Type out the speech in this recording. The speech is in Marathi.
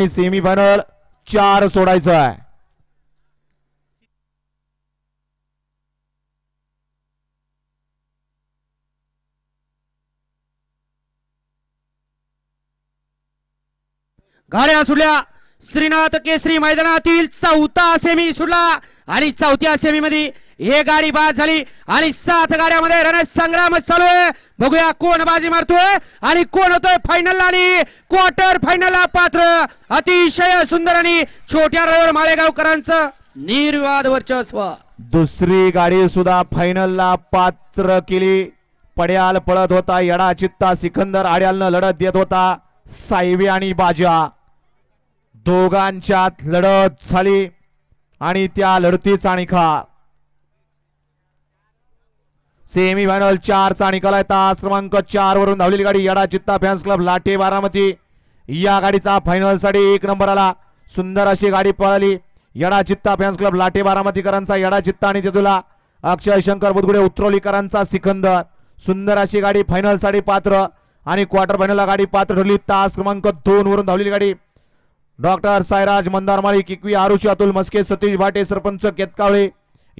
सेमीफायनल 4 सोडायचं आहे. गाड्या सुटल्या. श्रीनाथ केसरी मैदानातील चौथा सेमी सुटला आणि चौथ्या सेमी मध्ये हे गाडी बाद झाली आणि 7 गाड्यामध्ये रणसंग्राम चालू आहे. बघूया कोण बाजी मारतोय आणि कोण होतोय फायनल आणि क्वार्टर फायनलला पात्र. अतिशय सुंदर आणि छोट्या ड्रायव्हर माळेगावकरांचं निर्वाद वर्चस्व. दुसरी गाडी सुद्धा फायनलला पात्र केली. पड्याल पळत होता येडा चित्ता सिकंदर, आड्यालनं लढत देत होता सायवे आणि बाजा. दोघांच्यात लढत झाली आणि त्या लढतीचा निकाल सेमीफायनल 4 चा निकाल आहे. तास क्रमांक 4 वरून धावलेली गाडी येडा चित्ता फॅन्स क्लब लाटे बारामती. या गाडीचा फायनल साठी 1 नंबर आला. सुंदर अशी गाडी पळाली. येडा चित्ता फॅन्स क्लब लाटे बारामतीकरांचा येडा चित्ता आणि तेथुला अक्षय शंकर बुधगुडे उतरवलीकरांचा सिकंदर. सुंदर अशी गाडी फायनल साठी पात्र आणि क्वार्टर फायनलला गाडी पात्र ठरली. तास क्रमांक 2 वरून धावलेली गाडी डॉक्टर सायराज मंदारमाळी, किकवी आरुषी, अतुल मस्के, सतीश भाटे, सरपंच केतकावळे,